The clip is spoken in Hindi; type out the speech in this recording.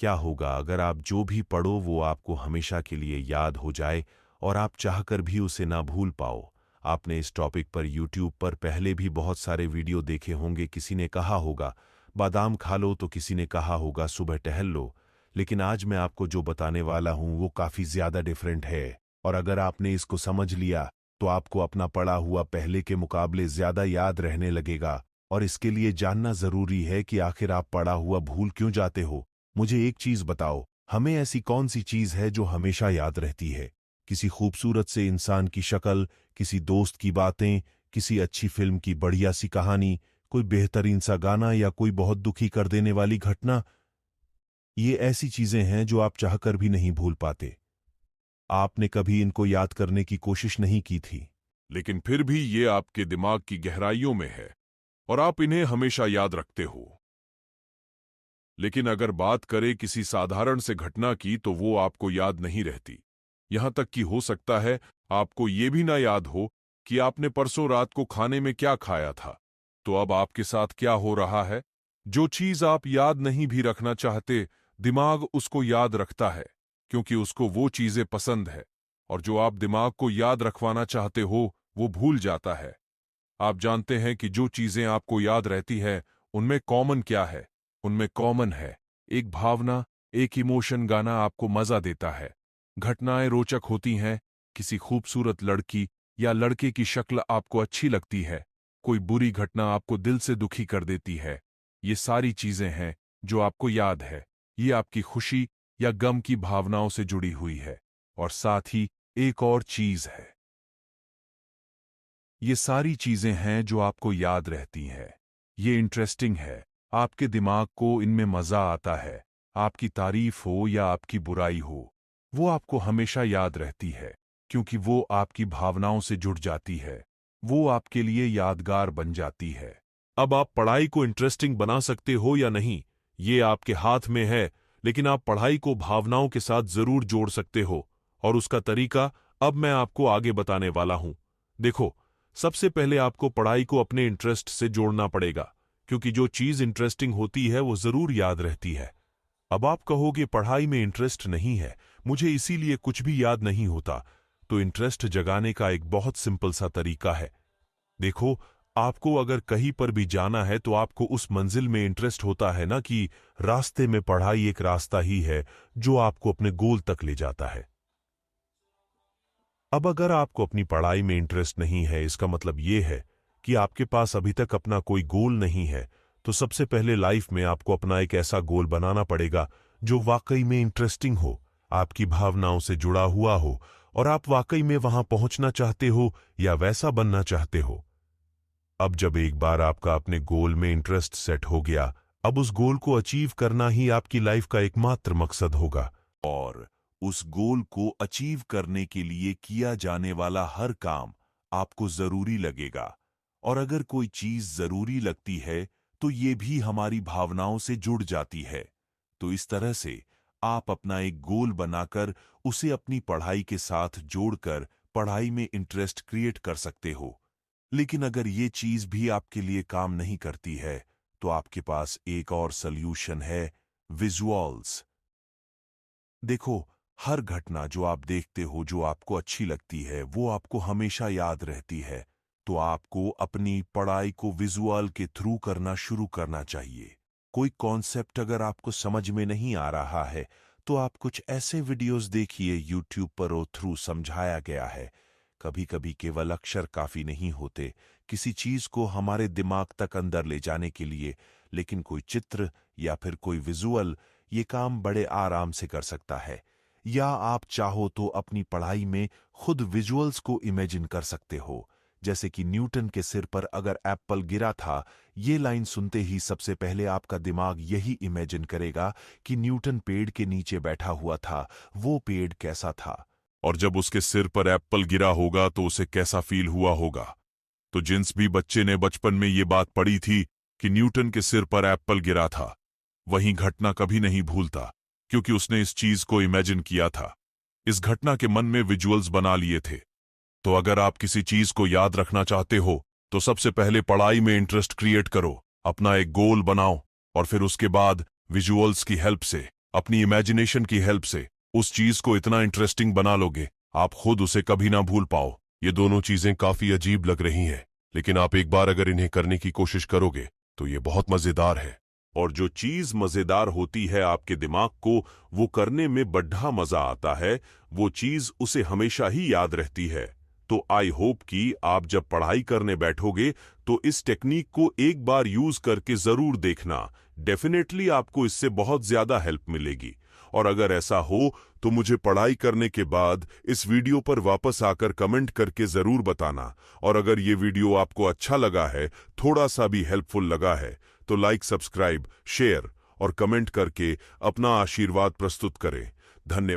क्या होगा अगर आप जो भी पढ़ो वो आपको हमेशा के लिए याद हो जाए और आप चाहकर भी उसे ना भूल पाओ। आपने इस टॉपिक पर यूट्यूब पर पहले भी बहुत सारे वीडियो देखे होंगे। किसी ने कहा होगा बादाम खा लो, तो किसी ने कहा होगा सुबह टहल लो। लेकिन आज मैं आपको जो बताने वाला हूँ वो काफ़ी ज़्यादा डिफरेंट है। और अगर आपने इसको समझ लिया तो आपको अपना पढ़ा हुआ पहले के मुकाबले ज़्यादा याद रहने लगेगा। और इसके लिए जानना ज़रूरी है कि आखिर आप पढ़ा हुआ भूल क्यों जाते हो। मुझे एक चीज़ बताओ, हमें ऐसी कौन सी चीज़ है जो हमेशा याद रहती है? किसी खूबसूरत से इंसान की शक्ल, किसी दोस्त की बातें, किसी अच्छी फिल्म की बढ़िया सी कहानी, कोई बेहतरीन सा गाना या कोई बहुत दुखी कर देने वाली घटना। ये ऐसी चीज़ें हैं जो आप चाहकर भी नहीं भूल पाते। आपने कभी इनको याद करने की कोशिश नहीं की थी, लेकिन फिर भी ये आपके दिमाग की गहराइयों में है और आप इन्हें हमेशा याद रखते हो। लेकिन अगर बात करें किसी साधारण से घटना की तो वो आपको याद नहीं रहती। यहां तक कि हो सकता है आपको ये भी ना याद हो कि आपने परसों रात को खाने में क्या खाया था। तो अब आपके साथ क्या हो रहा है? जो चीज आप याद नहीं भी रखना चाहते, दिमाग उसको याद रखता है, क्योंकि उसको वो चीजें पसंद है। और जो आप दिमाग को याद रखवाना चाहते हो वो भूल जाता है। आप जानते हैं कि जो चीजें आपको याद रहती है उनमें कॉमन क्या है? उनमें कॉमन है एक भावना, एक इमोशन। गाना आपको मजा देता है, घटनाएं रोचक होती हैं, किसी खूबसूरत लड़की या लड़के की शक्ल आपको अच्छी लगती है, कोई बुरी घटना आपको दिल से दुखी कर देती है। ये सारी चीजें हैं जो आपको याद है। ये आपकी खुशी या गम की भावनाओं से जुड़ी हुई है। और साथ ही एक और चीज है, ये सारी चीजें हैं जो आपको याद रहती हैं। ये इंटरेस्टिंग है, आपके दिमाग को इनमें मजा आता है। आपकी तारीफ हो या आपकी बुराई हो, वो आपको हमेशा याद रहती है, क्योंकि वो आपकी भावनाओं से जुड़ जाती है। वो आपके लिए यादगार बन जाती है। अब आप पढ़ाई को इंटरेस्टिंग बना सकते हो या नहीं, ये आपके हाथ में है। लेकिन आप पढ़ाई को भावनाओं के साथ जरूर जोड़ सकते हो, और उसका तरीका अब मैं आपको आगे बताने वाला हूं। देखो, सबसे पहले आपको पढ़ाई को अपने इंटरेस्ट से जोड़ना पड़ेगा, क्योंकि जो चीज इंटरेस्टिंग होती है वो जरूर याद रहती है। अब आप कहोगे पढ़ाई में इंटरेस्ट नहीं है, मुझे इसीलिए कुछ भी याद नहीं होता। तो इंटरेस्ट जगाने का एक बहुत सिंपल सा तरीका है। देखो, आपको अगर कहीं पर भी जाना है तो आपको उस मंजिल में इंटरेस्ट होता है ना, कि रास्ते में पढ़ाई एक रास्ता ही है जो आपको अपने गोल तक ले जाता है। अब अगर आपको अपनी पढ़ाई में इंटरेस्ट नहीं है, इसका मतलब ये है कि आपके पास अभी तक अपना कोई गोल नहीं है। तो सबसे पहले लाइफ में आपको अपना एक ऐसा गोल बनाना पड़ेगा जो वाकई में इंटरेस्टिंग हो, आपकी भावनाओं से जुड़ा हुआ हो, और आप वाकई में वहां पहुंचना चाहते हो या वैसा बनना चाहते हो। अब जब एक बार आपका अपने गोल में इंटरेस्ट सेट हो गया, अब उस गोल को अचीव करना ही आपकी लाइफ का एकमात्र मकसद होगा। और उस गोल को अचीव करने के लिए किया जाने वाला हर काम आपको जरूरी लगेगा। और अगर कोई चीज जरूरी लगती है तो ये भी हमारी भावनाओं से जुड़ जाती है। तो इस तरह से आप अपना एक गोल बनाकर उसे अपनी पढ़ाई के साथ जोड़कर पढ़ाई में इंटरेस्ट क्रिएट कर सकते हो। लेकिन अगर ये चीज भी आपके लिए काम नहीं करती है तो आपके पास एक और सल्यूशन है, विजुअल्स। देखो, हर घटना जो आप देखते हो जो आपको अच्छी लगती है वो आपको हमेशा याद रहती है। तो आपको अपनी पढ़ाई को विजुअल के थ्रू करना शुरू करना चाहिए। कोई कॉन्सेप्ट अगर आपको समझ में नहीं आ रहा है तो आप कुछ ऐसे वीडियोस देखिए यूट्यूब पर, वो थ्रू समझाया गया है। कभी कभी केवल अक्षर काफी नहीं होते किसी चीज को हमारे दिमाग तक अंदर ले जाने के लिए, लेकिन कोई चित्र या फिर कोई विजुअल ये काम बड़े आराम से कर सकता है। या आप चाहो तो अपनी पढ़ाई में खुद विजुअल्स को इमेजिन कर सकते हो। जैसे कि न्यूटन के सिर पर अगर एप्पल गिरा था, ये लाइन सुनते ही सबसे पहले आपका दिमाग यही इमेजिन करेगा कि न्यूटन पेड़ के नीचे बैठा हुआ था, वो पेड़ कैसा था, और जब उसके सिर पर एप्पल गिरा होगा तो उसे कैसा फील हुआ होगा। तो जिस भी बच्चे ने बचपन में ये बात पढ़ी थी कि न्यूटन के सिर पर एप्पल गिरा था, वही घटना कभी नहीं भूलता, क्योंकि उसने इस चीज को इमेजिन किया था। इस घटना के मन में विजुअल्स बना लिए थे। तो अगर आप किसी चीज को याद रखना चाहते हो तो सबसे पहले पढ़ाई में इंटरेस्ट क्रिएट करो, अपना एक गोल बनाओ, और फिर उसके बाद विजुअल्स की हेल्प से अपनी इमेजिनेशन की हेल्प से उस चीज को इतना इंटरेस्टिंग बना लोगे आप खुद उसे कभी ना भूल पाओ। ये दोनों चीजें काफी अजीब लग रही हैं, लेकिन आप एक बार अगर इन्हें करने की कोशिश करोगे तो ये बहुत मजेदार है। और जो चीज मजेदार होती है आपके दिमाग को वो करने में बड़ा मजा आता है, वो चीज उसे हमेशा ही याद रहती है। तो आई होप कि आप जब पढ़ाई करने बैठोगे तो इस टेक्निक को एक बार यूज करके जरूर देखना। डेफिनेटली आपको इससे बहुत ज्यादा हेल्प मिलेगी। और अगर ऐसा हो तो मुझे पढ़ाई करने के बाद इस वीडियो पर वापस आकर कमेंट करके जरूर बताना। और अगर ये वीडियो आपको अच्छा लगा है, थोड़ा सा भी हेल्पफुल लगा है, तो लाइक, सब्सक्राइब, शेयर और कमेंट करके अपना आशीर्वाद प्रस्तुत करें। धन्यवाद।